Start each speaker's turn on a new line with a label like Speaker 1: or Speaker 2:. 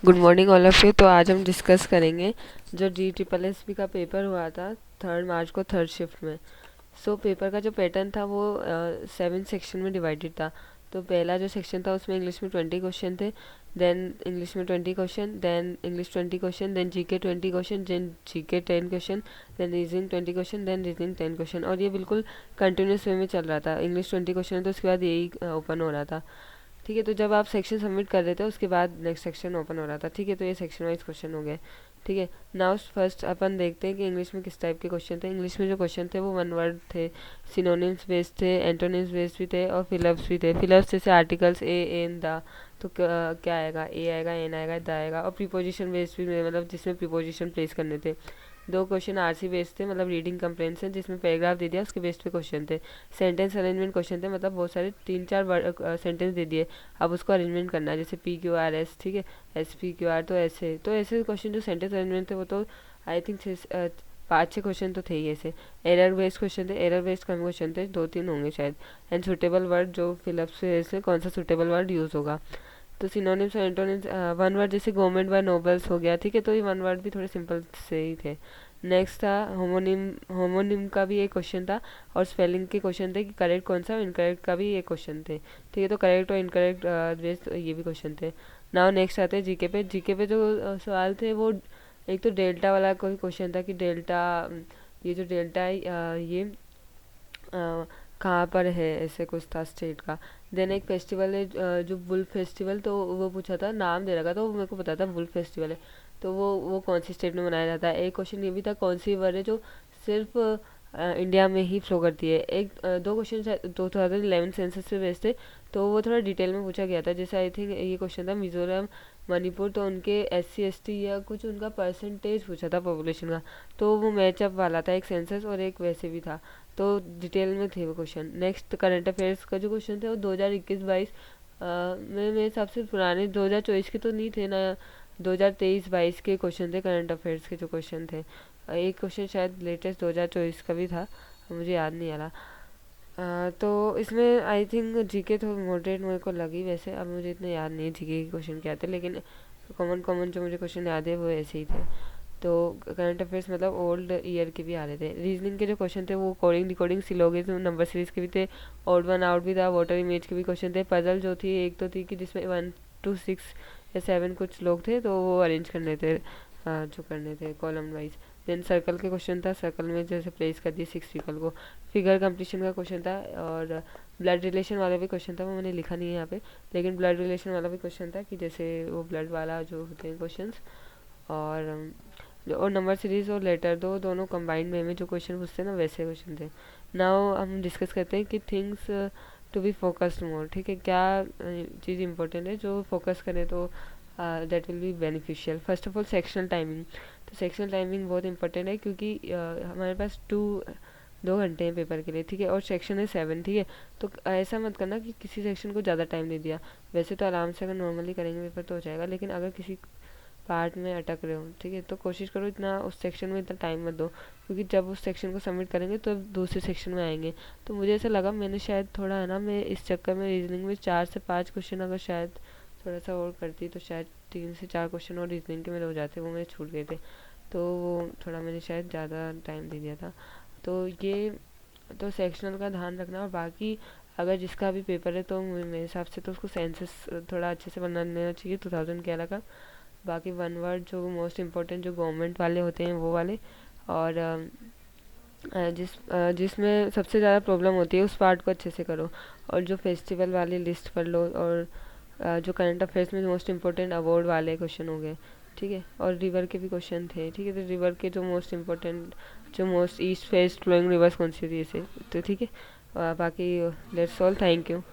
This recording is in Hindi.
Speaker 1: Good morning all of you. तो आज हम डिस्कस करेंगे जो GSSB का पेपर हुआ था 3 मार्च को थर्ड शिफ्ट में। पेपर का जो पैटर्न था वो 7 सेक्शन में डिवाइडेड था। तो पहला जो सेक्शन था उसमें इंग्लिश में 20 क्वेश्चन थे, देन इंग्लिश में 20 question, then English 20 question, then GK 20 question, then GK 10 question, then reasoning 20 question, then reasoning 10 question. और ये बिल्कुल कंटिन्यूस वे में चल रहा था। इंग्लिश 20 क्वेश्चन है तो उसके बाद यही ओपन हो रहा था। ठीक है, तो जब आप सेक्शन सबमिट कर रहे थे उसके बाद नेक्स्ट सेक्शन ओपन हो रहा था। ठीक है, तो ये सेक्शन वाइज क्वेश्चन हो गए। ठीक है, नाउ फर्स्ट अपन देखते हैं कि इंग्लिश में किस टाइप के क्वेश्चन थे। इंग्लिश में जो क्वेश्चन थे वो वन वर्ड थे, सिनोनिम्स बेस्ड थे, एंटोनिम्स बेस्ड भी थे और फिलअप्स भी थे। फिलअप्स जैसे आर्टिकल्स ए एन द, तो क्या आएगा, ए आएगा, एन आएगा, द आएगा। और प्रीपोजिशन बेस्ड भी, मतलब जिसमें प्रीपोजिशन प्लेस करने थे। 2 क्वेश्चन RC बेस्ड थे, मतलब रीडिंग कंप्रेंशन, जिसमें पैराग्राफ दे दिया उसके बेस्ड पे क्वेश्चन थे। सेंटेंस अरेंजमेंट क्वेश्चन थे, मतलब बहुत सारे 3-4 सेंटेंस दे दिए, अब उसको अरेंजमेंट करना है, जैसे PQRS। ठीक है, SPQR, तो ऐसे क्वेश्चन जो सेंटेंस अरेंजमेंट थे वो तो आई थिंक 5-6 क्वेश्चन तो थे ही ऐसे। एरर बेस्ड क्वेश्चन थे, एरर बेस्ड कम क्वेश्चन थे, 2-3 होंगे शायद। एंड सुटेबल वर्ड, जो फिलअप से कौन सा सुटेबल वर्ड यूज़ होगा। तो सिनोनिम्स और एंटोनिम्स, वन वर्ड जैसे गवर्नमेंट बाय नोबल्स हो गया। ठीक है, तो ये वन वर्ड भी थोड़े सिंपल से ही थे। नेक्स्ट था होमोनिम। होमोनिम का भी एक क्वेश्चन था और स्पेलिंग के क्वेश्चन थे कि करेक्ट कौन सा, इनकरेक्ट का भी एक क्वेश्चन थे। ठीक है, तो करेक्ट और इनकरेक्ट बेस्ड ये भी क्वेश्चन थे। नाउ नेक्स्ट आते हैं जीके पे। जीके पे जो सवाल थे वो एक तो डेल्टा वाला कोई क्वेश्चन था कि डेल्टा, ये जो डेल्टा है ये कहाँ पर है, ऐसे कुछ था स्टेट का। देन एक फेस्टिवल है जो बुल फेस्टिवल, तो वो पूछा था, नाम दे रखा था, वो मेरे को पता था बुल फेस्टिवल है, तो वो कौन सी स्टेट में मनाया जाता है। एक क्वेश्चन ये भी था कौन सी रिवर है जो सिर्फ इंडिया में ही फ्लो करती है। दो क्वेश्चन 2011 सेंसस से बेस्ड थे, तो वो थोड़ा डिटेल में पूछा गया था। जैसे आई थिंक ये क्वेश्चन था मिजोरम, मणिपुर, तो उनके SC ST या कुछ उनका परसेंटेज पूछा था पॉपुलेशन का, तो वो मैचअप वाला था, एक सेंसस और एक वैसे भी था, तो डिटेल में थे वो क्वेश्चन। नेक्स्ट करंट अफेयर्स का जो क्वेश्चन थे वो 2021-22 में, मेरे हिसाब से पुराने 2024 के तो नहीं थे ना, 2023-22 के क्वेश्चन थे करंट अफेयर्स के जो क्वेश्चन थे। एक क्वेश्चन शायद लेटेस्ट 2024 का भी था, मुझे याद नहीं आ रहा। तो इसमें आई थिंक जीके तो मॉडरेट मेरे को लगी, वैसे अब मुझे इतने याद नहीं जीके के क्वेश्चन क्या थे, लेकिन कॉमन कॉमन जो मुझे क्वेश्चन याद है वो ऐसे ही थे। तो करंट अफेयर्स मतलब ओल्ड ईयर के भी आ रहे थे। रीजनिंग के जो क्वेश्चन थे वो coding decoding syllogism number series के भी थे, ऑड वन आउट भी था, वाटर इमेज के भी क्वेश्चन थे। पजल जो थी एक तो थी कि जिसमें 1 to 6 या 7 कुछ लोग थे, तो वो अरेंज करने थे, जो करने थे कॉलम वाइज। देन सर्कल के क्वेश्चन था, सर्कल में जैसे प्लेस कर दिए 6 पीपल को। फिगर कंप्लीशन का क्वेश्चन था, और ब्लड रिलेशन वाला भी क्वेश्चन था, वो मैंने लिखा नहीं है यहाँ पे, लेकिन ब्लड रिलेशन वाला भी क्वेश्चन था कि जैसे वो ब्लड वाला जो होते हैं क्वेश्चन। और नंबर सीरीज और लेटर दोनों कंबाइंड वे में जो क्वेश्चन पूछते हैं ना, वैसे क्वेश्चन थे। नाउ हम डिस्कस करते हैं कि things to be focused more. ठीक है, क्या चीज़ इंपॉर्टेंट है जो फोकस करें तो that will be beneficial. First of all sectional timing. तो सेक्शनल टाइमिंग बहुत इंपॉर्टेंट है, क्योंकि हमारे पास 2 घंटे हैं पेपर के लिए। ठीक है, और सेक्शन है 7। ठीक है, तो ऐसा मत करना कि किसी सेक्शन को ज़्यादा टाइम दे दिया। वैसे तो आराम से अगर नॉर्मली करेंगे पेपर तो हो जाएगा, लेकिन अगर किसी पार्ट में अटक रहे हो, ठीक है, तो कोशिश करो इतना उस सेक्शन में इतना टाइम मत दो, क्योंकि जब उस सेक्शन को सबमिट करेंगे तो दूसरे सेक्शन में आएंगे। तो मुझे ऐसा लगा, मैंने शायद थोड़ा है ना, मैं इस चक्कर में रीजनिंग में 4 से 5 क्वेश्चन अगर शायद थोड़ा सा और करती तो शायद 3 से 4 क्वेश्चन और रीजनिंग के मेरे हो जाते, वो मेरे छूट गए थे, तो वो थोड़ा मैंने शायद ज़्यादा टाइम दे दिया था। तो ये तो सेक्शनल का ध्यान रखना। और बाकी अगर जिसका भी पेपर है तो मेरे हिसाब से तो उसको सेंसस थोड़ा अच्छे से बना लेना चाहिए 2011 का। बाकी वन वर्ड जो मोस्ट इम्पोर्टेंट जो गवर्नमेंट वाले होते हैं वो वाले, और जिसमें सबसे ज़्यादा प्रॉब्लम होती है उस पार्ट को अच्छे से करो। और जो फेस्टिवल वाली लिस्ट पढ़ लो, और जो करंट अफेयर्स में मोस्ट इम्पोर्टेंट अवार्ड वाले क्वेश्चन हो गए। ठीक है, और रिवर के भी क्वेश्चन थे। ठीक है, तो रिवर के जो मोस्ट इम्पोर्टेंट, जो most east west flowing rivers कौन सी थी ऐसे, तो ठीक है। बाकी लेट्स ऑल, थैंक यू।